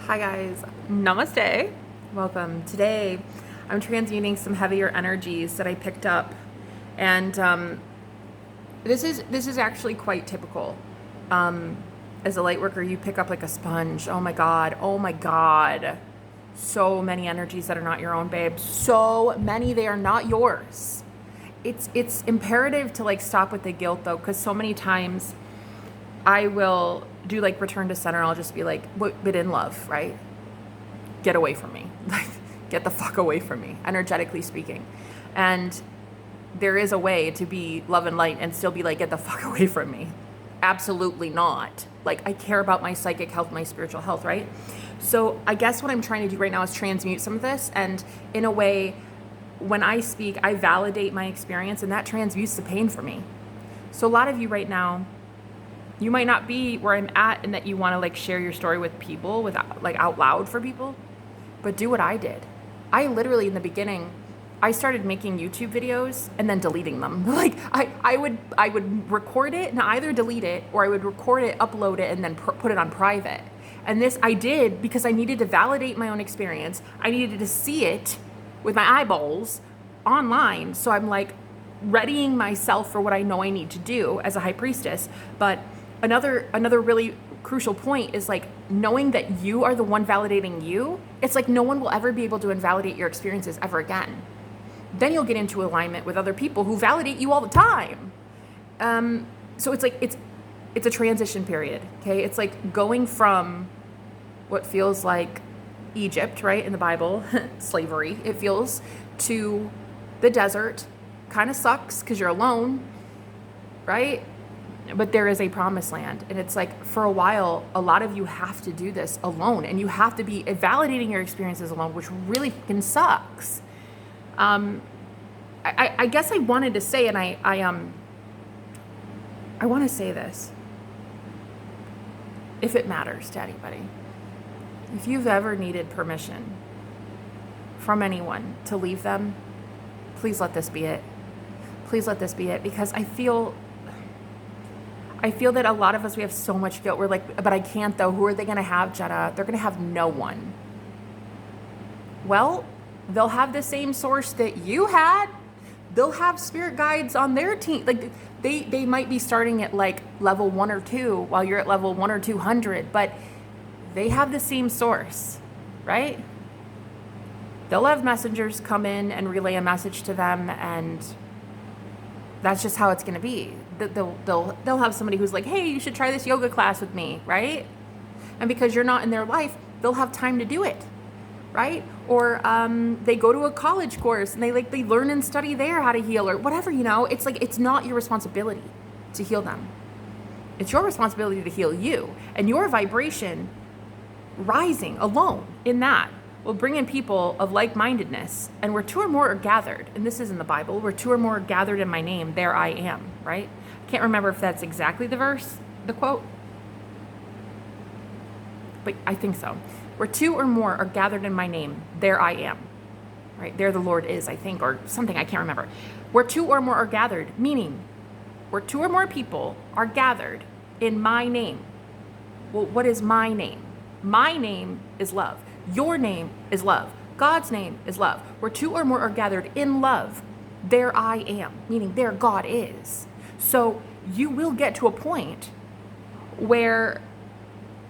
Hi guys, namaste, welcome. Today I'm transmuting some heavier energies that I picked up, and this is actually quite typical. As a light worker, you pick up like a sponge. Oh my god, so many energies that are not your own, babe. So many, they are not yours. It's imperative to like stop with the guilt though, because so many times I will do like return to center. I'll just be like, but in love, right? Get away from me. Like, get the fuck away from me, energetically speaking. And there is a way to be love and light and still be like, get the fuck away from me. Absolutely not. Like, I care about my psychic health, my spiritual health, right? So I guess what I'm trying to do right now is transmute some of this. And in a way, when I speak, I validate my experience, and that transmutes the pain for me. So a lot of you right now, you might not be where I'm at and that you want to like share your story with people, without like out loud for people, but do what I did. I literally in the beginning, I started making YouTube videos and then deleting them. Like I would record it and either delete it, or I would record it, upload it, and then put it on private. And this I did because I needed to validate my own experience. I needed to see it with my eyeballs online. So I'm like readying myself for what I know I need to do as a high priestess. But another really crucial point is like knowing that you are the one validating you. It's like no one will ever be able to invalidate your experiences ever again. Then you'll get into alignment with other people who validate you all the time. So it's like it's a transition period. Okay, it's like going from what feels like Egypt, right, in the Bible, slavery, it feels, to the desert. Kind of sucks because you're alone, right? But there is a promised land. And it's like, for a while, a lot of you have to do this alone, and you have to be validating your experiences alone, which really fucking sucks. I guess I wanted to say, and I want to say this, if it matters to anybody. If you've ever needed permission from anyone to leave them, please let this be it. Please let this be it, because I feel that a lot of us, we have so much guilt. We're like, but I can't though. Who are they going to have, Jetta? They're going to have no one. Well, they'll have the same source that you had. They'll have spirit guides on their team. Like they might be starting at like level 1 or 2 while you're at level 1 or 200, but they have the same source, right? They'll have messengers come in and relay a message to them, and that's just how it's going to be. They'll have somebody who's like, hey, you should try this yoga class with me, right? And because you're not in their life, they'll have time to do it, right? Or they go to a college course and they learn and study there how to heal, or whatever, you know. It's like, it's not your responsibility to heal them. It's your responsibility to heal you, and your vibration rising alone in that will bring in people of like-mindedness. And where 2 or more are gathered, and this is in the Bible, where 2 or more are gathered in my name, there I am, right? Can't remember if that's exactly the verse, the quote, but I think so. Where 2 or more are gathered in my name, there I am, right? There the Lord is, I think, or something, I can't remember. Where 2 or more are gathered, meaning where 2 or more people are gathered in my name. Well, what is my name? My name is love. Your name is love. God's name is love. Where 2 or more are gathered in love, there I am, meaning there God is. So you will get to a point where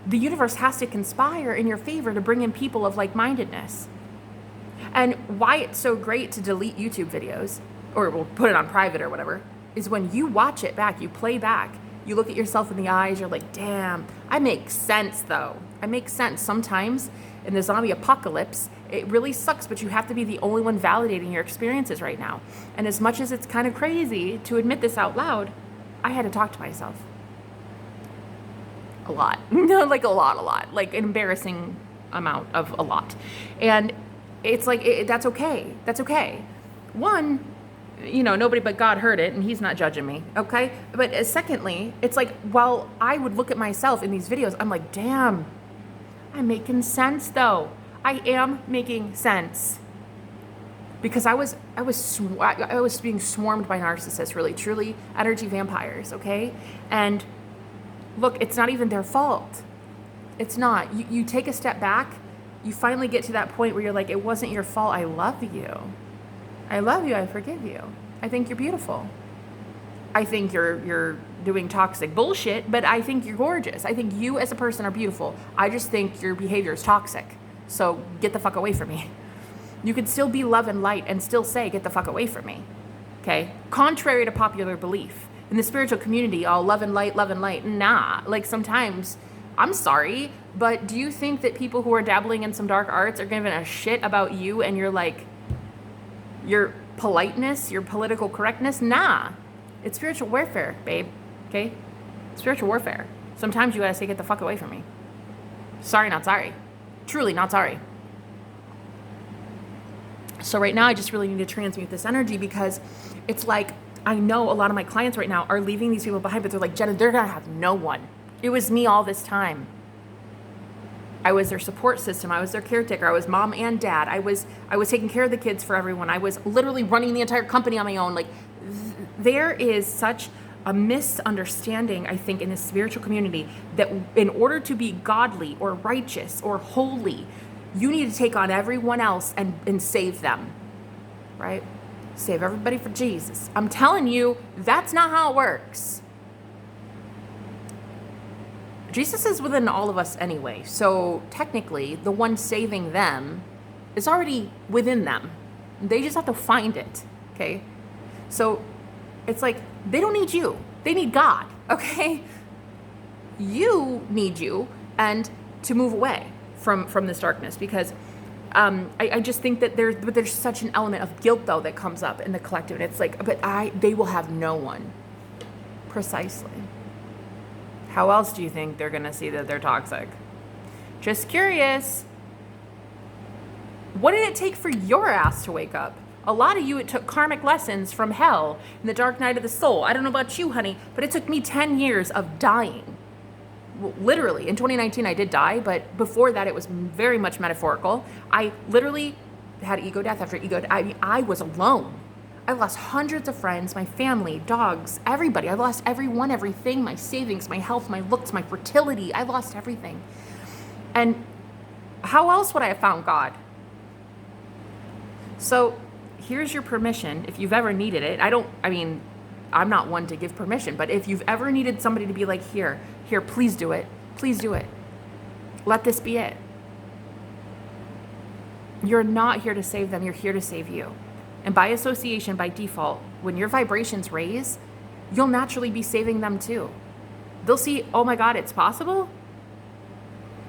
the universe has to conspire in your favor to bring in people of like-mindedness. And why it's so great to delete YouTube videos, or we'll put it on private or whatever, is when you watch it back, you play back, you look at yourself in the eyes, you're like, damn, I make sense though. I make sense. Sometimes in the zombie apocalypse, it really sucks, but you have to be the only one validating your experiences right now. And as much as it's kind of crazy to admit this out loud, I had to talk to myself. A lot. Like a lot. Like an embarrassing amount of a lot. And it's like, that's okay. That's okay. One, you know, nobody but God heard it, and he's not judging me, okay? But secondly, it's like, while I would look at myself in these videos, I'm like, damn, I'm making sense though. I am making sense. Because I was being swarmed by narcissists, really, truly energy vampires, okay? And look, it's not even their fault. It's not. You take a step back, you finally get to that point where you're like, it wasn't your fault. I love you. I love you. I forgive you. I think you're beautiful. I think you're doing toxic bullshit, but I think you're gorgeous. I think you as a person are beautiful. I just think your behavior is toxic. So get the fuck away from me. You could still be love and light and still say, get the fuck away from me. Okay? Contrary to popular belief. In the spiritual community, oh, love and light, love and light. Nah. Like sometimes, I'm sorry, but do you think that people who are dabbling in some dark arts are giving a shit about you and your politeness, your political correctness? Nah. It's spiritual warfare, babe. Okay? Spiritual warfare. Sometimes you gotta say, get the fuck away from me. Sorry, not sorry. Truly not sorry. So right now, I just really need to transmute this energy because it's like, I know a lot of my clients right now are leaving these people behind, but they're like, Jenna, they're gonna have no one. It was me all this time. I was their support system. I was their caretaker. I was mom and dad. I was taking care of the kids for everyone. I was literally running the entire company on my own. Like, there is such a misunderstanding, I think, in the spiritual community that in order to be godly or righteous or holy, you need to take on everyone else and save them, right? Save everybody for Jesus. I'm telling you, that's not how it works. Jesus is within all of us anyway. So technically, the one saving them is already within them. They just have to find it, okay? So it's like, they don't need you. They need God, okay? You need you and to move away from this darkness because I just think that there's such an element of guilt, though, that comes up in the collective. And it's like, they will have no one. Precisely. How else do you think they're going to see that they're toxic? Just curious. What did it take for your ass to wake up? A lot of you, it took karmic lessons from hell in the dark night of the soul. I don't know about you, honey, but it took me 10 years of dying. Literally, in 2019, I did die, but before that, it was very much metaphorical. I literally had ego death after ego death. I mean, I was alone. I lost hundreds of friends, my family, dogs, everybody. I lost everyone, everything, my savings, my health, my looks, my fertility. I lost everything. And how else would I have found God? So here's your permission, if you've ever needed it. I'm not one to give permission, but if you've ever needed somebody to be like, here, please do it. Please do it. Let this be it. You're not here to save them. You're here to save you. And by association, by default, when your vibrations raise, you'll naturally be saving them too. They'll see, oh my God, it's possible.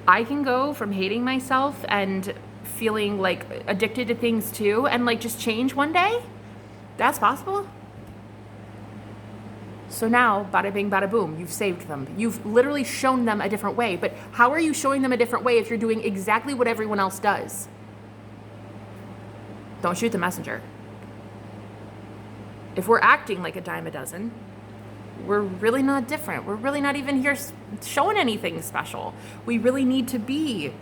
I can go from hating myself and feeling like addicted to things too and like just change one day. That's possible. So now, bada bing, bada boom, you've saved them. You've literally shown them a different way. But how are you showing them a different way if you're doing exactly what everyone else does? Don't shoot the messenger. If we're acting like a dime a dozen, we're really not different. We're really not even here showing anything special. We really need to be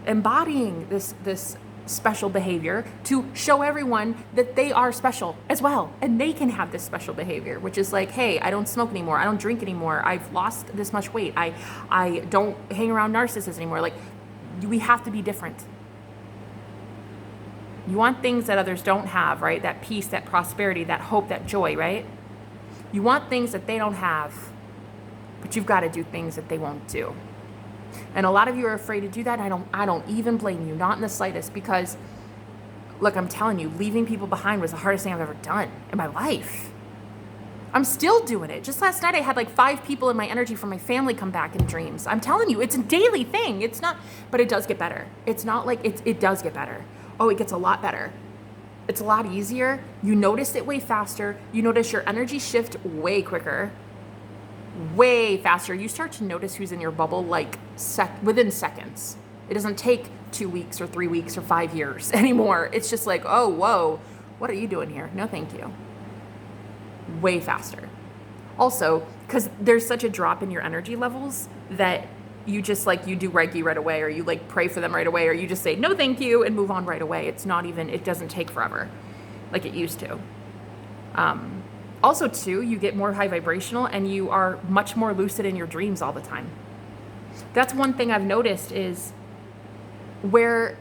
embodying this special behavior to show everyone that they are special as well. And they can have this special behavior, which is like, hey, I don't smoke anymore. I don't drink anymore. I've lost this much weight. I don't hang around narcissists anymore. Like, we have to be different. You want things that others don't have, right? That peace, that prosperity, that hope, that joy, right? You want things that they don't have, but you've got to do things that they won't do. And a lot of you are afraid to do that. I don't even blame you, not in the slightest, because look, I'm telling you, leaving people behind was the hardest thing I've ever done in my life. I'm still doing it. Just last night, I had like 5 people in my energy from my family come back in dreams. I'm telling you, it's a daily thing. It's not, but it does get better. It's not like it does get better. Oh, it gets a lot better. It's a lot easier. You notice it way faster. You notice your energy shift way quicker, way faster. You start to notice who's in your bubble like within seconds. It doesn't take 2 weeks or 3 weeks or 5 years anymore. It's just like, oh, whoa, what are you doing here? No, thank you. Way faster. Also, because there's such a drop in your energy levels that you just like, you do Reiki right away, or you like pray for them right away, or you just say, no, thank you, and move on right away. It's not even, it doesn't take forever like it used to. Also too, you get more high vibrational and you are much more lucid in your dreams all the time. That's one thing I've noticed is where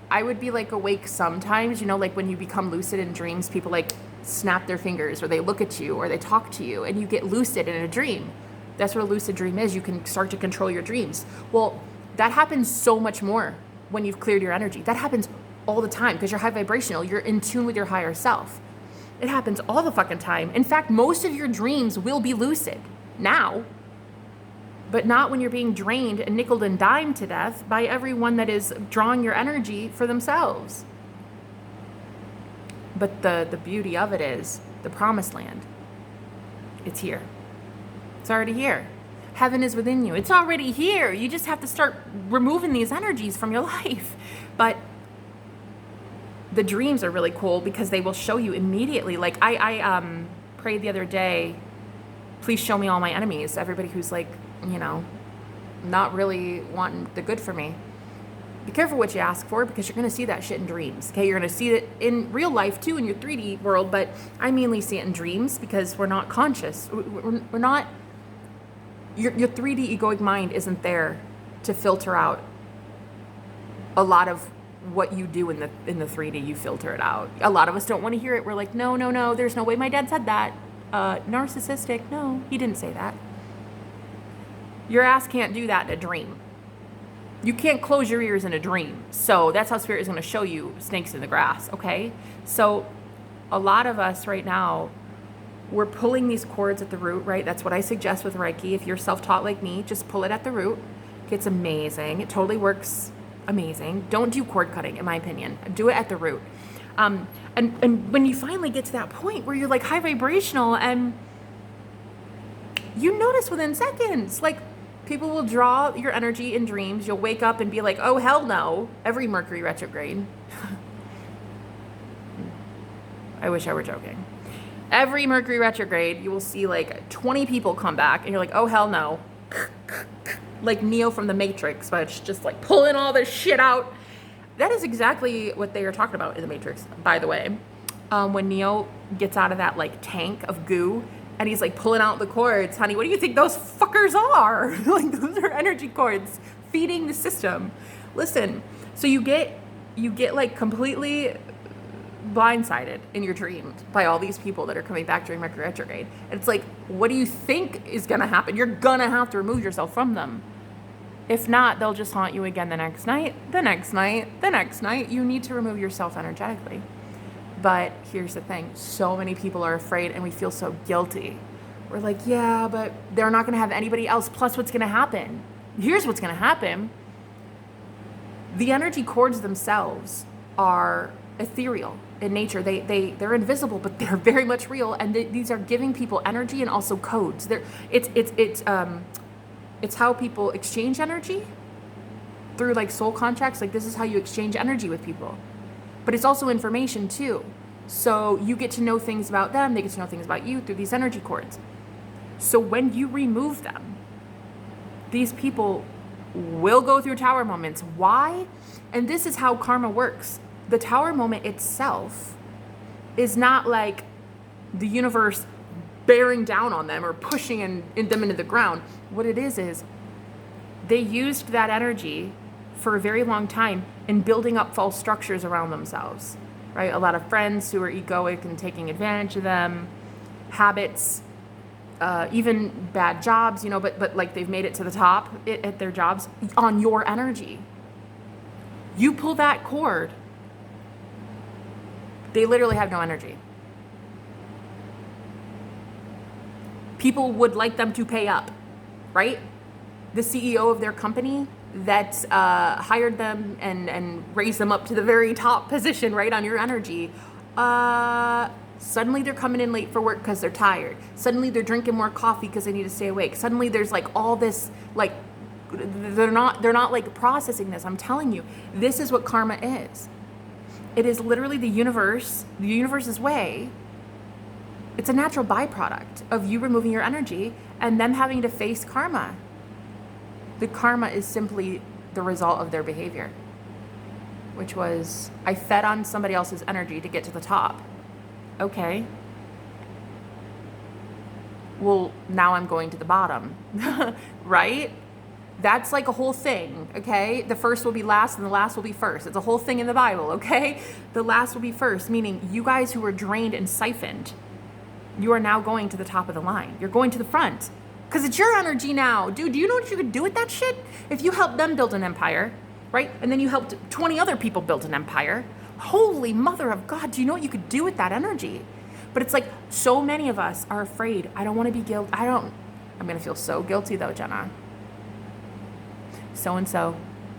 I would be like awake sometimes, you know, like when you become lucid in dreams, people like snap their fingers or they look at you or they talk to you and you get lucid in a dream. That's what a lucid dream is. You can start to control your dreams. Well, that happens so much more when you've cleared your energy. That happens all the time because you're high vibrational. You're in tune with your higher self. It happens all the fucking time. In fact, most of your dreams will be lucid now, but not when you're being drained and nickeled and dimed to death by everyone that is drawing your energy for themselves. But the beauty of it is the promised land. It's here. It's already here. Heaven is within you. It's already here. You just have to start removing these energies from your life. But the dreams are really cool because they will show you immediately. Like I prayed the other day, please show me all my enemies. Everybody who's like, you know, not really wanting the good for me. Be careful what you ask for because you're going to see that shit in dreams. Okay, you're going to see it in real life too in your 3D world, but I mainly see it in dreams because we're not conscious. We're not. Your 3D egoic mind isn't there to filter out a lot of what you do in the 3D. You filter it out. A lot of us don't want to hear it. We're like, no, there's no way my dad said that. Narcissistic. No, he didn't say that. Your ass can't do that in a dream. You can't close your ears in a dream. So that's how Spirit is going to show you snakes in the grass, okay? So a lot of us right now, we're pulling these cords at the root, right? That's what I suggest with Reiki. If you're self-taught like me, just pull it at the root. It's amazing. It totally works amazing. Don't do cord cutting, in my opinion. Do it at the root. And when you finally get to that point where you're like high vibrational and you notice within seconds, like, people will draw your energy in dreams. You'll wake up and be like, oh, hell no. Every Mercury retrograde. I wish I were joking. Every Mercury retrograde, you will see like 20 people come back and you're like, oh, hell no. Like Neo from the Matrix, but it's just like pulling all this shit out. That is exactly what they are talking about in the Matrix, by the way. When Neo gets out of that like tank of goo, and he's like pulling out the cords. Honey, what do you think those fuckers are? Like, those are energy cords feeding the system. Listen, so you get like completely blindsided in your dreams by all these people that are coming back during Mercury retrograde. And it's like, what do you think is going to happen? You're going to have to remove yourself from them. If not, they'll just haunt you again the next night, the next night, the next night. You need to remove yourself energetically. But here's the thing, so many people are afraid and we feel so guilty. We're like, yeah, but they're not gonna have anybody else. Plus what's gonna happen? Here's what's gonna happen. The energy cords themselves are ethereal in nature. They're invisible, but they're very much real. And these are giving people energy and also codes. It's how people exchange energy through like soul contracts. Like, this is how you exchange energy with people. But it's also information too. So you get to know things about them, they get to know things about you through these energy cords. So when you remove them, these people will go through tower moments. Why? And this is how karma works. The tower moment itself is not like the universe bearing down on them or pushing them into the ground. What it is they used that energy for a very long time in building up false structures around themselves, right? A lot of friends who are egoic and taking advantage of them, habits, even bad jobs, you know, but like they've made it to the top at their jobs on your energy. You pull that cord, they literally have no energy. People would like them to pay up, right? The CEO of their company that hired them and raised them up to the very top position, right, on your energy, suddenly they're coming in late for work because they're tired. Suddenly they're drinking more coffee because they need to stay awake. Suddenly there's like all this, like, they're not like processing this. I'm telling you, this is what karma is. It is literally the universe's way. It's a natural byproduct of you removing your energy and them having to face karma. The karma is simply the result of their behavior, which was, I fed on somebody else's energy to get to the top. Okay. Well, now I'm going to the bottom, right? That's like a whole thing, okay? The first will be last and the last will be first. It's a whole thing in the Bible, okay? The last will be first, meaning you guys who were drained and siphoned, you are now going to the top of the line. You're going to the front because it's your energy now. Dude, do you know what you could do with that shit? If you helped them build an empire, right? And then you helped 20 other people build an empire. Holy mother of God, do you know what you could do with that energy? But it's like so many of us are afraid. I don't want to be guilty. I'm going to feel so guilty though, Jenna. So-and-so,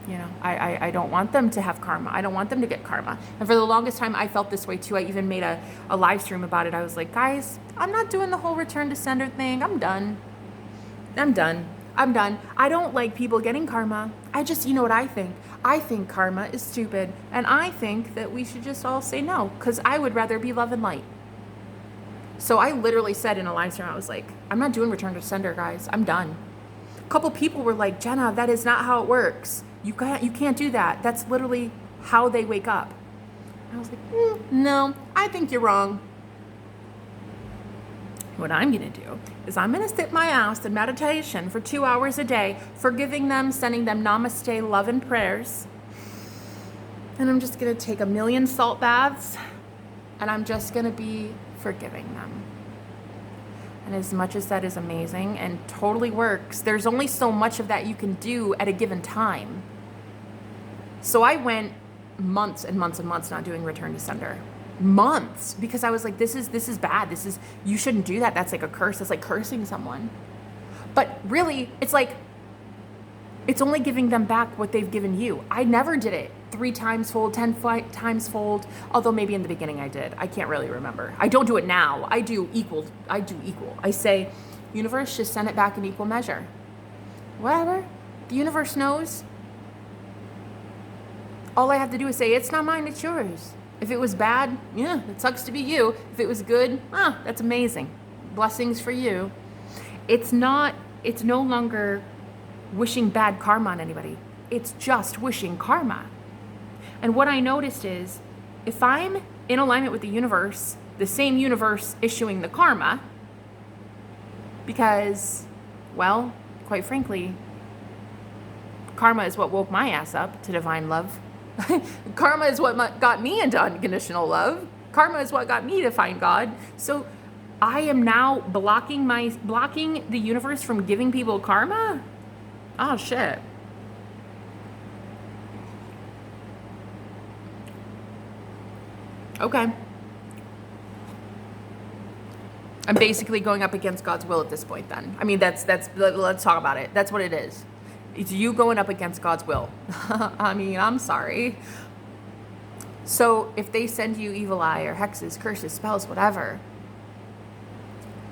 you know, I don't want them to have karma. I don't want them to get karma. And for the longest time, I felt this way too. I even made a live stream about it. I was like, guys, I'm not doing the whole return to sender thing. I'm done. I don't like people getting karma. You know what I think? I think karma is stupid. And I think that we should just all say no, because I would rather be love and light. So I literally said in a live stream, I was like, I'm not doing return to sender, guys. I'm done. A couple people were like, Jenna, that is not how it works. You can't do that. That's literally how they wake up. And I was like, no, I think you're wrong. What I'm going to do is I'm going to sit my ass in meditation for 2 hours a day, forgiving them, sending them namaste, love and prayers. And I'm just going to take 1,000,000 salt baths and I'm just going to be forgiving them. And as much as that is amazing and totally works, there's only so much of that you can do at a given time. So I went months and months and months not doing return to sender. Months, because I was like, this is bad. You shouldn't do that. That's like a curse. It's like cursing someone. But really, it's like, it's only giving them back what they've given you. I never did it 3 times fold, 10 times fold. Although maybe in the beginning I did. I can't really remember. I don't do it now. I do equal. I say, universe, just send it back in equal measure. Whatever. The universe knows. All I have to do is say, it's not mine, it's yours. If it was bad, yeah, it sucks to be you. If it was good, that's amazing. Blessings for you. It's no longer wishing bad karma on anybody. It's just wishing karma. And what I noticed is, if I'm in alignment with the universe, the same universe issuing the karma, because, well, quite frankly, karma is what woke my ass up to divine love. Karma is what got me into unconditional love. Karma is what got me to find God. So I am now blocking the universe from giving people karma? Oh, shit. Okay. I'm basically going up against God's will at this point then. I mean, let's talk about it. That's what it is. It's you going up against God's will. I mean, I'm sorry. So if they send you evil eye or hexes, curses, spells, whatever,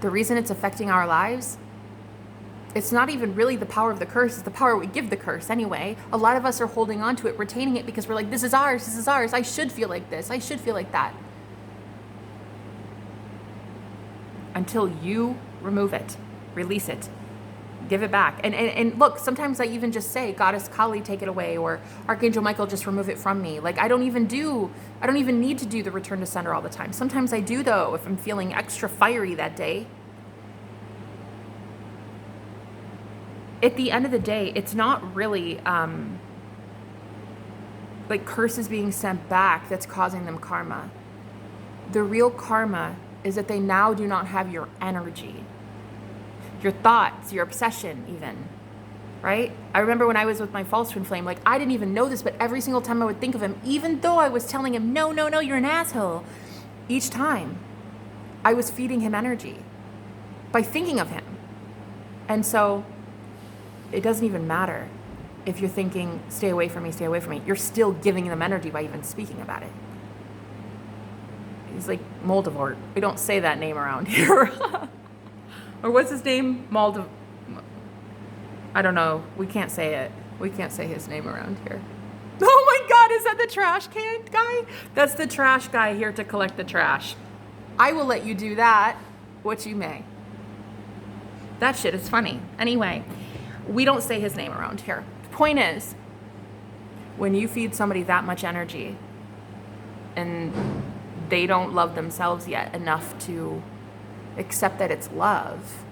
the reason it's affecting our lives, it's not even really the power of the curse, it's the power we give the curse anyway. A lot of us are holding on to it, retaining it because we're like, this is ours, I should feel like this, I should feel like that. Until you remove it, release it, give it back. And look, sometimes I even just say, Goddess Kali, take it away, or Archangel Michael, just remove it from me. Like I don't even need to do the return to sender all the time. Sometimes I do though, if I'm feeling extra fiery that day. At the end of the day, it's not really like curses being sent back that's causing them karma. The real karma is that they now do not have your energy, your thoughts, your obsession even, right? I remember when I was with my false twin flame, like I didn't even know this, but every single time I would think of him, even though I was telling him, no, you're an asshole, each time I was feeding him energy by thinking of him. And so it doesn't even matter if you're thinking, stay away from me. You're still giving them energy by even speaking about it. He's like Moldavort. We don't say that name around here. Or what's his name? I don't know. We can't say it. We can't say his name around here. Oh my God, is that the trash can guy? That's the trash guy here to collect the trash. I will let you do that, what you may. That shit is funny. Anyway, we don't say his name around here. The point is, when you feed somebody that much energy and they don't love themselves yet enough to accept that it's love,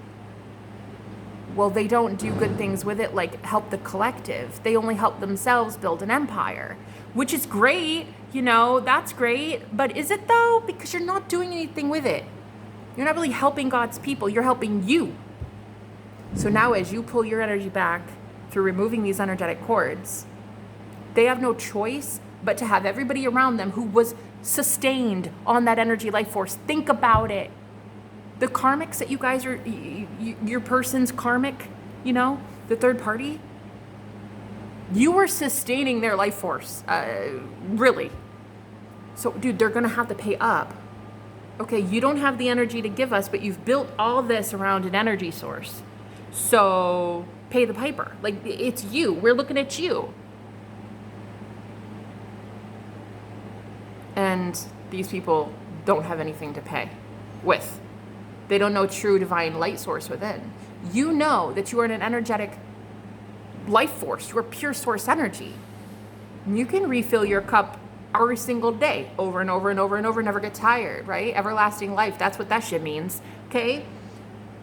Well, they don't do good things with it, like help the collective. They only help themselves build an empire, which is great, that's great. But is it though? Because you're not doing anything with it. You're not really helping God's people. You're helping you. So now as you pull your energy back through removing these energetic cords, they have no choice but to have everybody around them who was sustained on that energy life force. Think about it. The karmics that you guys are, your person's karmic, the third party, you were sustaining their life force, really. So, dude, they're going to have to pay up. Okay, you don't have the energy to give us, but you've built all this around an energy source. So, pay the piper. Like, it's you. We're looking at you. And these people don't have anything to pay with. They don't know true divine light source within. You know that you are an energetic life force. You are pure source energy. And you can refill your cup every single day, over and over and over and over, never get tired, right? Everlasting life, that's what that shit means, okay?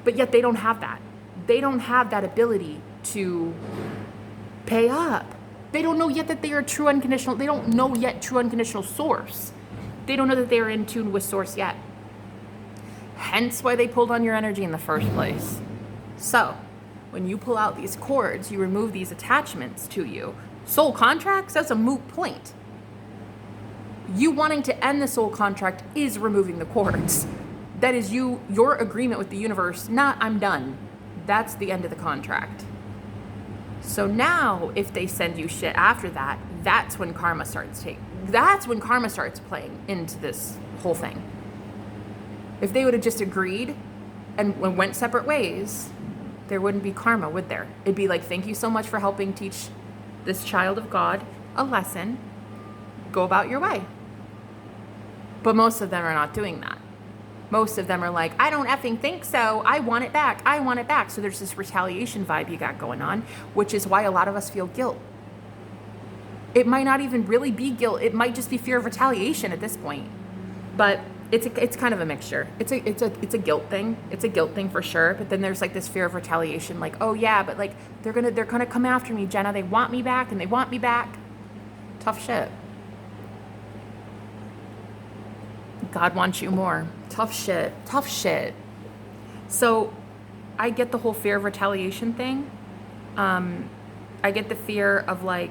But yet they don't have that. They don't have that ability to pay up. They don't know yet that they are true unconditional. They don't know yet true unconditional source. They don't know that they are in tune with source yet. Hence why they pulled on your energy in the first place. So, when you pull out these cords, you remove these attachments to you. Soul contracts, that's a moot point. You wanting to end the soul contract is removing the cords. That is your agreement with the universe, not I'm done. That's the end of the contract. So now, if they send you shit after that, that's when karma starts playing into this whole thing. If they would have just agreed and went separate ways, there wouldn't be karma, would there? It'd be like, thank you so much for helping teach this child of God a lesson. Go about your way. But most of them are not doing that. Most of them are like, I don't effing think so. I want it back. I want it back. So there's this retaliation vibe you got going on, which is why a lot of us feel guilt. It might not even really be guilt. It might just be fear of retaliation at this point. But it's kind of a mixture. It's a guilt thing. It's a guilt thing for sure. But then there's like this fear of retaliation, like, oh yeah, but like they're gonna come after me, Jenna. They want me back and they want me back. Tough shit. God wants you more. Tough shit. Tough shit. So I get the whole fear of retaliation thing. I get the fear of like,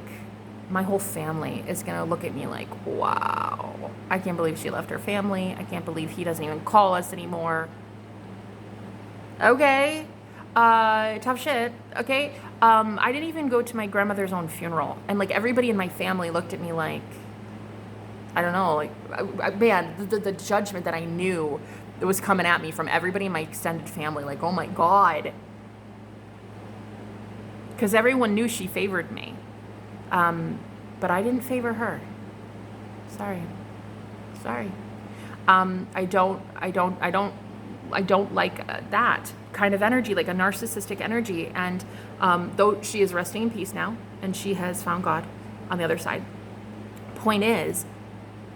my whole family is going to look at me like, wow, I can't believe she left her family. I can't believe he doesn't even call us anymore. Okay. Tough shit. Okay. I didn't even go to my grandmother's own funeral. And like everybody in my family looked at me like, I don't know, like, man, the judgment that I knew that was coming at me from everybody in my extended family, like, oh my God. Because everyone knew she favored me. But I didn't favor her. Sorry. I don't like that kind of energy, like a narcissistic energy. And though she is resting in peace now, and she has found God on the other side. Point is,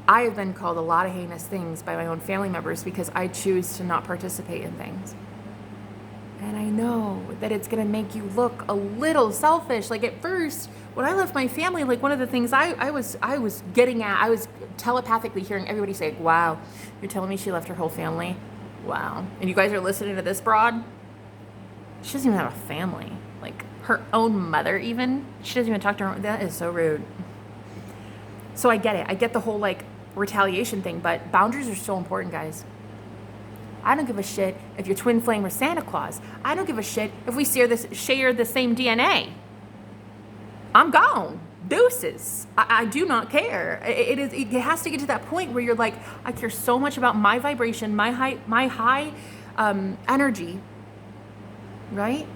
I have been called a lot of heinous things by my own family members because I choose to not participate in things. And I know that it's going to make you look a little selfish. Like at first, when I left my family, like one of the things I was getting at, I was telepathically hearing everybody say, wow, you're telling me she left her whole family? Wow. And you guys are listening to this broad? She doesn't even have a family. Like her own mother even. She doesn't even talk to her own. That is so rude. So I get it. I get the whole like retaliation thing, but boundaries are so important, guys. I don't give a shit if you're twin flame or Santa Claus. I don't give a shit if we share the same DNA. I'm gone. Deuces. I do not care. It has to get to that point where you're like, I care so much about my vibration, my high energy, right?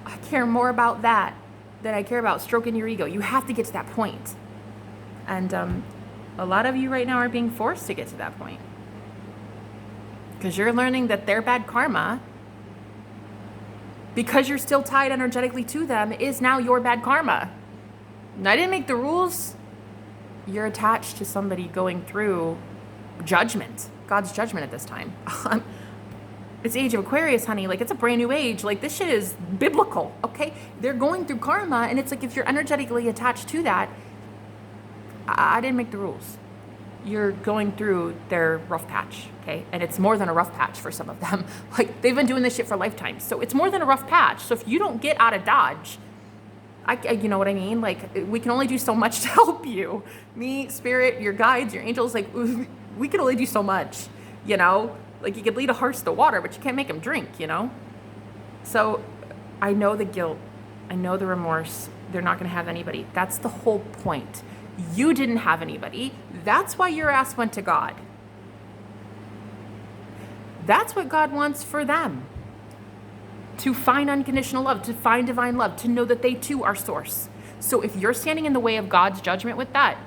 I care more about that than I care about stroking your ego. You have to get to that point. And a lot of you right now are being forced to get to that point. Because you're learning that their bad karma, because you're still tied energetically to them, is now your bad karma. And I didn't make the rules. You're attached to somebody going through judgment, God's judgment at this time. It's age of Aquarius, honey. Like, it's a brand new age. Like, this shit is biblical, okay? They're going through karma, and it's like, if you're energetically attached to that, I didn't make the rules. You're going through their rough patch, okay? And it's more than a rough patch for some of them. Like, they've been doing this shit for lifetimes. So it's more than a rough patch. So if you don't get out of Dodge, you know what I mean? Like, we can only do so much to help you. Me, spirit, your guides, your angels, like, we can only do so much, you know? Like, you could lead a horse to water, but you can't make him drink, you know? So I know the guilt. I know the remorse. They're not going to have anybody. That's the whole point. You didn't have anybody. That's why your ass went to God. That's what God wants for them. To find unconditional love, to find divine love, to know that they too are source. So if you're standing in the way of God's judgment with that,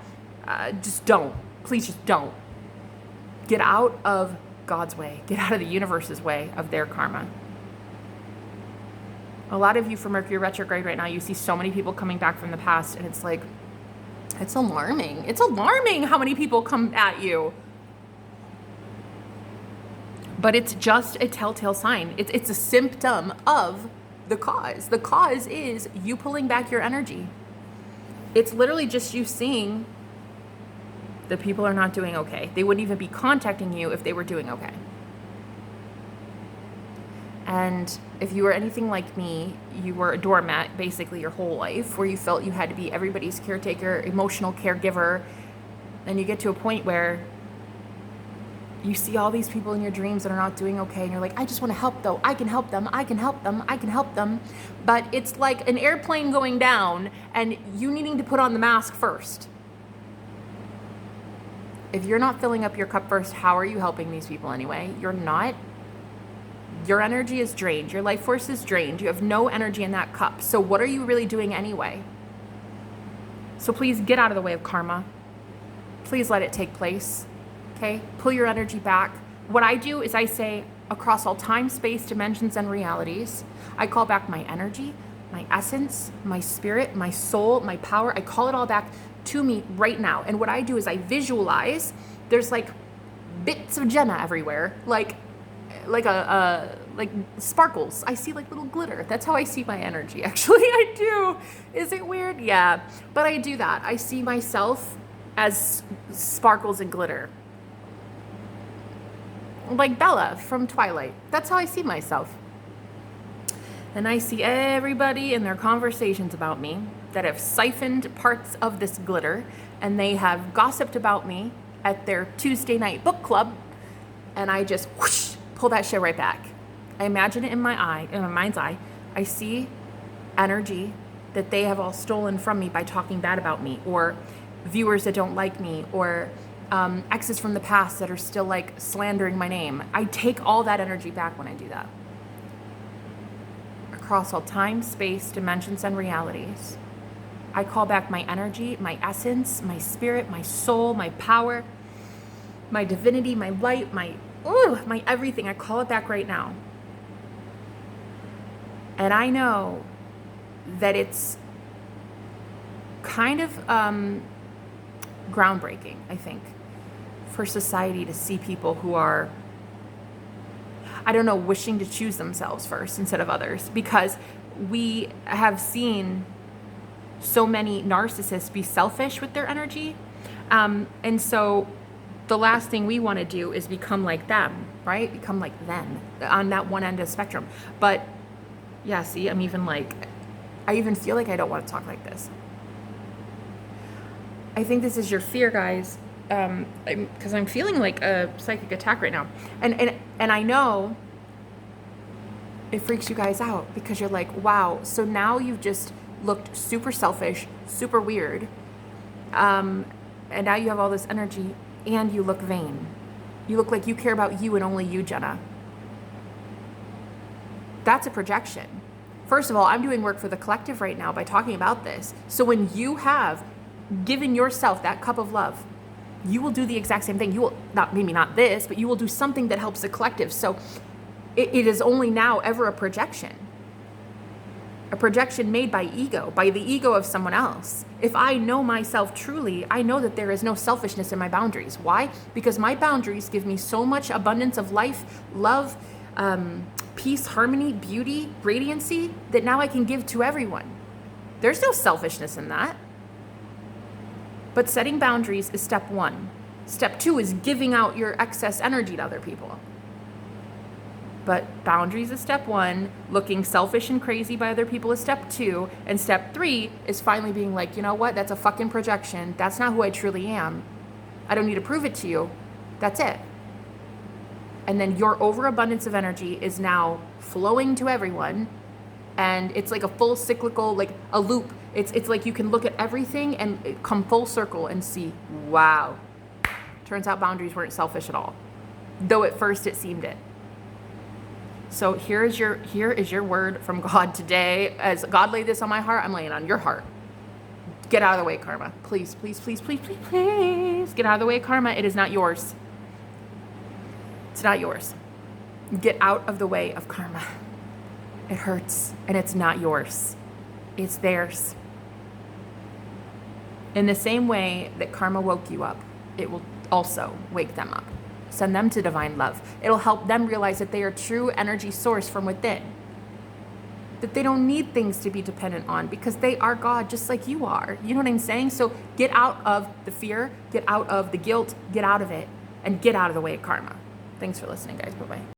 just don't. Please just don't. Get out of God's way. Get out of the universe's way of their karma. A lot of you for Mercury retrograde right now, you see so many people coming back from the past, and it's like, it's alarming. It's alarming how many people come at you. But it's just a telltale sign. It's a symptom of the cause. The cause is you pulling back your energy. It's literally just you seeing the people are not doing okay. They wouldn't even be contacting you if they were doing okay. And if you were anything like me, you were a doormat basically your whole life, where you felt you had to be everybody's caretaker, emotional caregiver. And you get to a point where you see all these people in your dreams that are not doing okay, and you're like, I just want to help though. I can help them. I can help them. I can help them. But it's like an airplane going down and you needing to put on the mask first. If you're not filling up your cup first, how are you helping these people anyway? You're not. Your energy is drained. Your life force is drained. You have no energy in that cup. So what are you really doing anyway? So please get out of the way of karma. Please let it take place. Okay? Pull your energy back. What I do is I say, across all time, space, dimensions, and realities, I call back my energy, my essence, my spirit, my soul, my power. I call it all back to me right now. And what I do is I visualize, there's like bits of Jenna everywhere, like sparkles. I see like little glitter. That's how I see my energy. Actually, I do. Is it weird? Yeah. But I do that. I see myself as sparkles and glitter. Like Bella from Twilight. That's how I see myself. And I see everybody in their conversations about me that have siphoned parts of this glitter, and they have gossiped about me at their Tuesday night book club, and I just whoosh, pull that shit right back. I imagine it in my mind's eye. I see energy that they have all stolen from me by talking bad about me, or viewers that don't like me, or exes from the past that are still like slandering my name. I take all that energy back when I do that. Across all time, space, dimensions, and realities, I call back my energy, my essence, my spirit, my soul, my power, my divinity, my light, my everything. I call it back right now. And I know that it's kind of groundbreaking, I think, for society to see people who are, I don't know, wishing to choose themselves first instead of others, because we have seen so many narcissists be selfish with their energy. And so the last thing we want to do is become like them, right? Become like them on that one end of the spectrum. But yeah, see, I even feel like I don't want to talk like this. I think this is your fear, guys, because I'm feeling like a psychic attack right now. And I know it freaks you guys out because you're like, wow, so now you've just looked super selfish, super weird, and now you have all this energy and you look vain. You look like you care about you and only you, Jenna. That's a projection. First of all, I'm doing work for the collective right now by talking about this. So when you have given yourself that cup of love, you will do the exact same thing. You will, maybe not this, but you will do something that helps the collective. So it is only now ever a projection made by ego, by the ego of someone else. If I know myself truly, I know that there is no selfishness in my boundaries. Why? Because my boundaries give me so much abundance of life, love, peace, harmony, beauty, radiancy that now I can give to everyone. There's no selfishness in that. But setting boundaries is step one. Step two is giving out your excess energy to other people. But boundaries is step one, looking selfish and crazy by other people is step two, and step three is finally being like, you know what, that's a fucking projection. That's not who I truly am. I don't need to prove it to you. That's it. And then your overabundance of energy is now flowing to everyone, and it's like a full cyclical, like a loop. It's like you can look at everything and come full circle and see, wow. Turns out boundaries weren't selfish at all, though at first it seemed it. So here is your word from God today. As God laid this on my heart, I'm laying on your heart. Get out of the way, karma. Please, please, please, please, please, please. Get out of the way, karma. It is not yours. It's not yours. Get out of the way of karma. It hurts, and it's not yours. It's theirs. In the same way that karma woke you up, it will also wake them up. Send them to divine love. It'll help them realize that they are true energy source from within. That they don't need things to be dependent on because they are God just like you are. You know what I'm saying? So get out of the fear, get out of the guilt, get out of it, and get out of the way of karma. Thanks for listening, guys. Bye-bye.